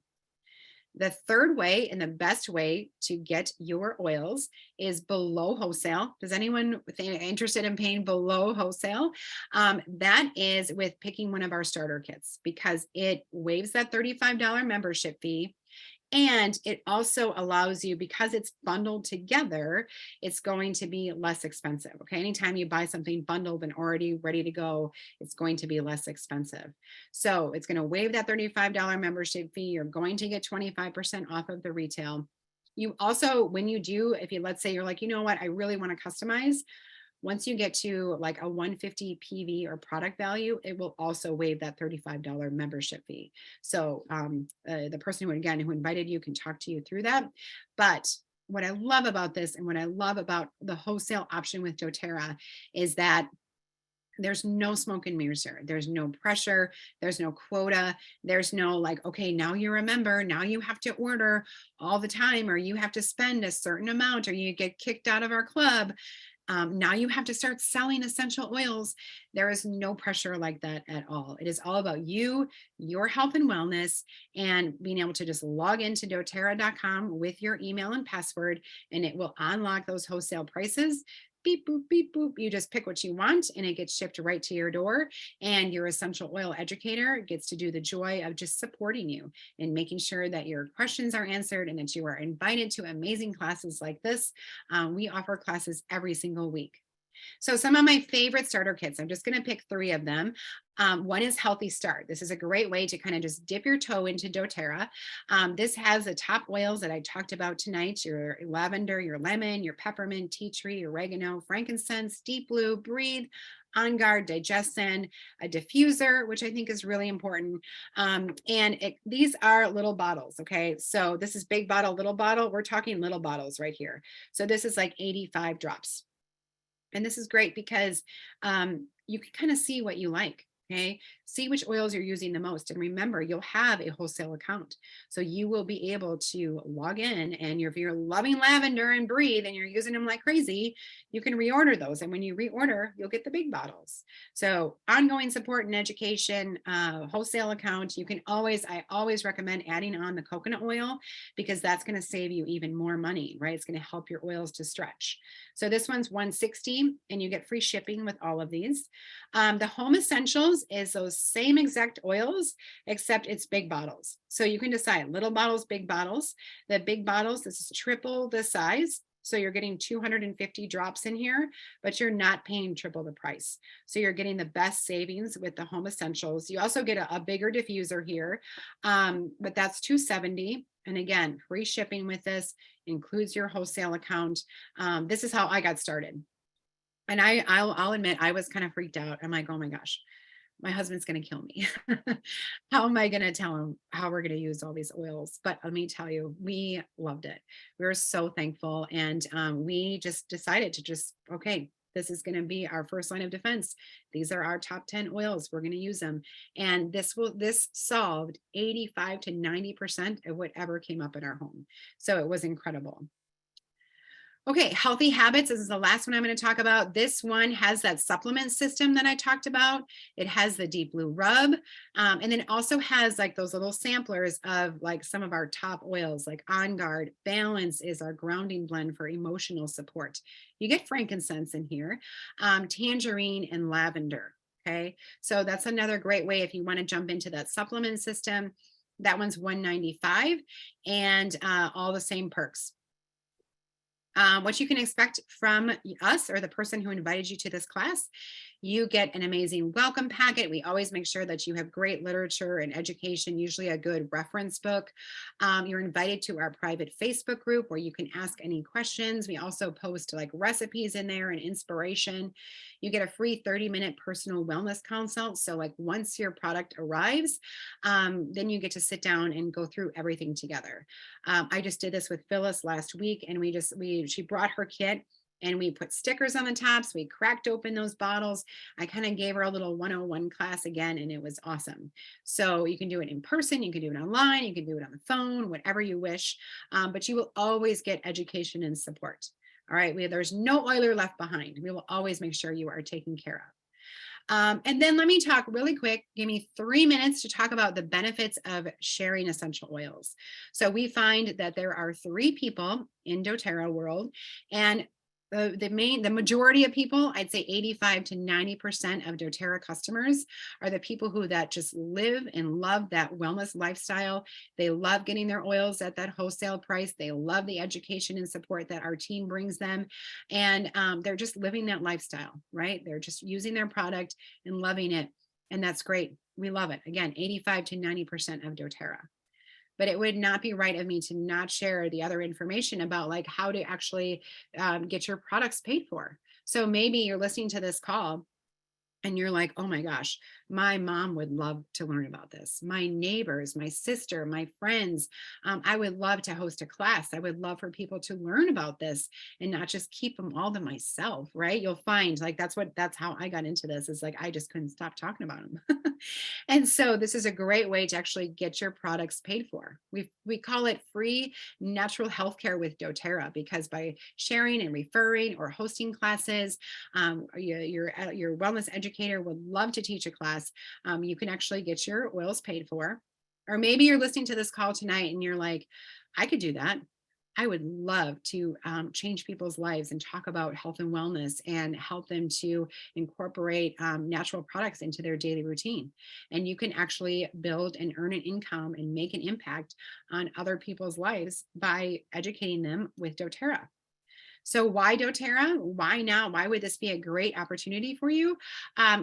The third way and the best way to get your oils is below wholesale. Does anyone interested in paying below wholesale? That is with picking one of our starter kits, because it waives that $35 membership fee. And it also allows you, because it's bundled together, it's going to be less expensive. Okay. Anytime you buy something bundled and already ready to go, it's going to be less expensive. So it's going to waive that $35 membership fee. You're going to get 25% off of the retail. You also, when you do, if you, let's say you're like, you know what, I really want to customize. Once you get to like a 150 PV or product value, it will also waive that $35 membership fee. So the person who invited you can talk to you through that. But what I love about this, and what I love about the wholesale option with doTERRA, is that there's no smoke and mirrors here. There's no pressure. There's no quota. There's no like, okay, now you remember, now you have to order all the time, or you have to spend a certain amount, or you get kicked out of our club. Now you have to start selling essential oils. There is no pressure like that at all. It is all about you, your health and wellness, and being able to just log into doTERRA.com with your email and password, and it will unlock those wholesale prices. Beep, boop, beep, boop. You just pick what you want, and it gets shipped right to your door. And your essential oil educator gets to do the joy of just supporting you and making sure that your questions are answered and that you are invited to amazing classes like this. We offer classes every single week. So some of my favorite starter kits, I'm just going to pick 3 of them. One is Healthy Start. This is a great way to kind of just dip your toe into doTERRA. This has the top oils that I talked about tonight: your lavender, your lemon, your peppermint, tea tree, oregano, frankincense, deep blue, breathe, On Guard, Digestion, a diffuser, which I think is really important. These are little bottles. Okay. So this is big bottle, little bottle. We're talking little bottles right here. So this is like 85 drops. And this is great because you can kind of see what you like. Okay. See which oils you're using the most. And remember, you'll have a wholesale account. So you will be able to log in, and if you're loving lavender and breathe and you're using them like crazy, you can reorder those. And when you reorder, you'll get the big bottles. So ongoing support and education, wholesale account. I always recommend adding on the coconut oil, because that's going to save you even more money, right? It's going to help your oils to stretch. So this one's $160, and you get free shipping with all of these. The Home Essentials is those same exact oils, except it's big bottles. So you can decide little bottles, big bottles. The big bottles, this is triple the size. So you're getting 250 drops in here, but you're not paying triple the price. So you're getting the best savings with the Home Essentials. You also get a bigger diffuser here, but that's $270. And again, free shipping with this, includes your wholesale account. This is how I got started. And I'll admit, I was kind of freaked out. I'm like, oh my gosh, my husband's going to kill me. How am I going to tell him how we're going to use all these oils? But let me tell you, we loved it. We were so thankful. And we just decided to okay, this is going to be our first line of defense. These are our top 10 oils. We're going to use them. And this solved 85 to 90% of whatever came up in our home. So it was incredible. Okay, Healthy Habits. This is the last one I'm going to talk about. This one has that supplement system that I talked about. It has the deep blue rub. And then it also has like those little samplers of like some of our top oils, like On Guard. Balance is our grounding blend for emotional support. You get frankincense in here, tangerine and lavender. Okay, so that's another great way if you want to jump into that supplement system. That one's $195, and all the same perks. What you can expect from us or the person who invited you to this class: you get an amazing welcome packet. We always make sure that you have great literature and education, usually a good reference book. You're invited to our private Facebook group where you can ask any questions. We also post like recipes in there and inspiration. You get a free 30-minute personal wellness consult. So like once your product arrives, then you get to sit down and go through everything together. I just did this with Phyllis last week, and she brought her kit. and we put stickers on the tops. We cracked open those bottles. I kind of gave her a little 101 class again, and it was awesome. So you can do it in person, you can do it online, you can do it on the phone, whatever you wish, but you will always get education and support. All right, there's no oiler left behind. We will always make sure you are taken care of. And then let me talk really quick. Give me 3 minutes to talk about the benefits of sharing essential oils. So we find that there are 3 people in doTERRA world, and the majority of people, I'd say 85 to 90% of doTERRA customers are the people who that just live and love that wellness lifestyle. They love getting their oils at that wholesale price. They love the education and support that our team brings them. And they're just living that lifestyle, right? They're just using their product and loving it. And that's great. We love it. Again, 85 to 90% of doTERRA. But it would not be right of me to not share the other information about like how to actually get your products paid for. So maybe you're listening to this call and you're like, oh my gosh, my mom would love to learn about this. My neighbors, my sister, my friends, I would love to host a class. I would love for people to learn about this and not just keep them all to myself, right? You'll find like, that's how I got into this, is like, I just couldn't stop talking about them. And so this is a great way to actually get your products paid for. We call it free natural healthcare with doTERRA, because by sharing and referring or hosting classes, your wellness educator would love to teach a class. You can actually get your oils paid for. Or maybe you're listening to this call tonight and you're like, I could do that. I would love to change people's lives and talk about health and wellness and help them to incorporate natural products into their daily routine. And you can actually build and earn an income and make an impact on other people's lives by educating them with doTERRA. So why doTERRA? Why now? Why would this be a great opportunity for you?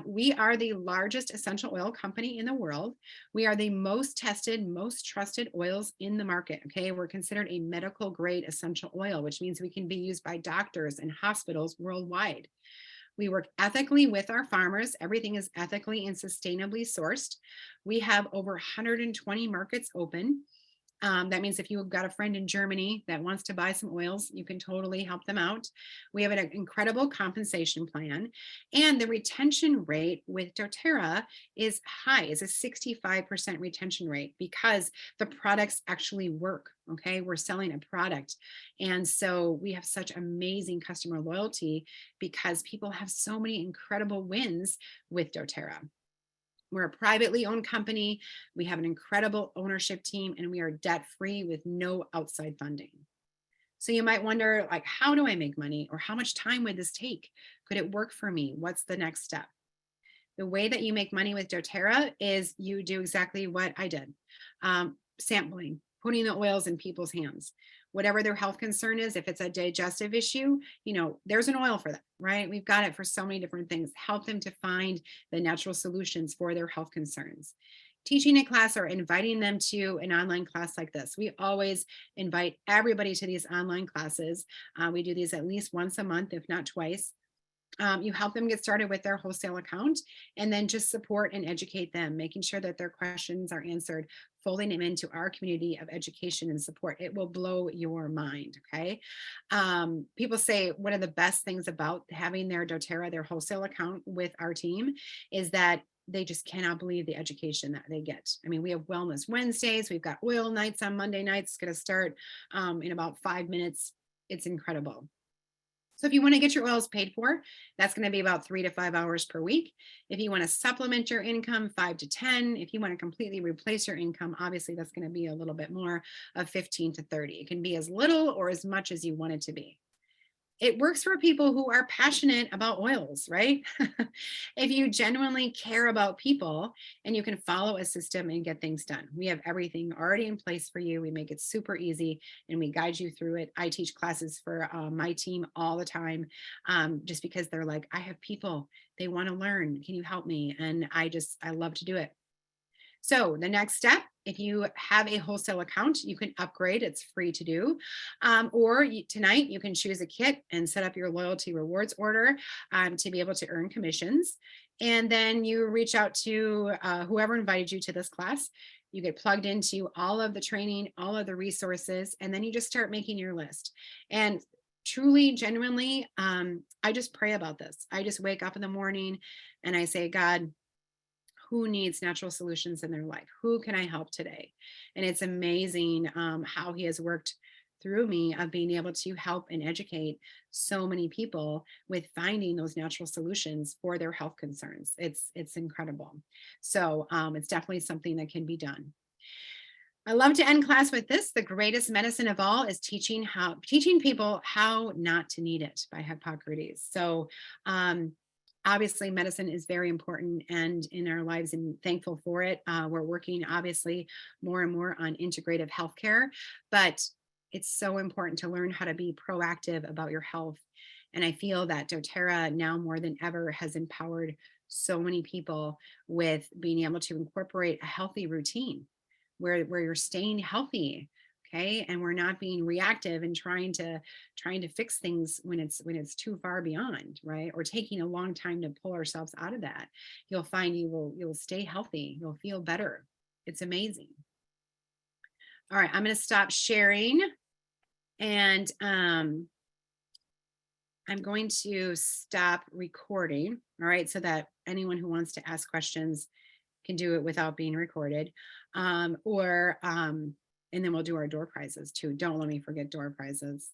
We are the largest essential oil company in the world. We are the most tested, most trusted oils in the market. Okay, we're considered a medical grade essential oil, which means we can be used by doctors and hospitals worldwide. We work ethically with our farmers. Everything is ethically and sustainably sourced. We have over 120 markets open. That means if you've got a friend in Germany that wants to buy some oils, you can totally help them out. We have an incredible compensation plan, and the retention rate with doTERRA is high. It's a 65% retention rate because the products actually work. Okay, we're selling a product. And so we have such amazing customer loyalty because people have so many incredible wins with doTERRA. We're a privately owned company. We have an incredible ownership team, and we are debt-free with no outside funding. So you might wonder, like, how do I make money, or how much time would this take? Could it work for me? What's the next step? The way that you make money with doTERRA is you do exactly what I did. Sampling, putting the oils in people's hands. Whatever their health concern is, if it's a digestive issue, there's an oil for that, right? We've got it for so many different things. Help them to find the natural solutions for their health concerns. Teaching a class or inviting them to an online class like this. We always invite everybody to these online classes. We do these at least once a month, if not twice. You help them get started with their wholesale account, and then just support and educate them, making sure that their questions are answered, folding them into our community of education and support. It will blow your mind, okay? People say one of the best things about having their doTERRA, their wholesale account with our team, is that they just cannot believe the education that they get. I mean, we have Wellness Wednesdays, we've got oil nights on Monday nights. It's going to start in about 5 minutes. It's incredible. So if you want to get your oils paid for, that's going to be about 3 to 5 hours per week. If you want to supplement your income, 5 to 10. If you want to completely replace your income, obviously that's going to be a little bit more of 15 to 30. It can be as little or as much as you want it to be. It works for people who are passionate about oils, right? If you genuinely care about people and you can follow a system and get things done. We have everything already in place for you. We make it super easy and we guide you through it. I teach classes for my team all the time, just because they're like, I have people, they want to learn. Can you help me? And I love to do it. So the next step, if you have a wholesale account, you can upgrade. It's free to do. Tonight, you can choose a kit and set up your loyalty rewards order to be able to earn commissions. And then you reach out to whoever invited you to this class. You get plugged into all of the training, all of the resources, and then you just start making your list. And truly, genuinely, I just pray about this. I just wake up in the morning and I say, God, who needs natural solutions in their life? Who can I help today? And it's amazing how he has worked through me of being able to help and educate so many people with finding those natural solutions for their health concerns. It's incredible. So it's definitely something that can be done. I love to end class with this. The greatest medicine of all is teaching people how not to need it by Hippocrates. So obviously medicine is very important and in our lives, and thankful for it. We're working obviously more and more on integrative healthcare, but it's so important to learn how to be proactive about your health. And I feel that doTERRA now more than ever has empowered so many people with being able to incorporate a healthy routine where you're staying healthy. Okay. And we're not being reactive and trying to fix things when it's too far beyond, right? Or taking a long time to pull ourselves out of that. You'll find you'll stay healthy. You'll feel better. It's amazing. All right. I'm going to stop sharing, and I'm going to stop recording. All right. So that anyone who wants to ask questions can do it without being recorded. And then we'll do our door prizes too. Don't let me forget door prizes.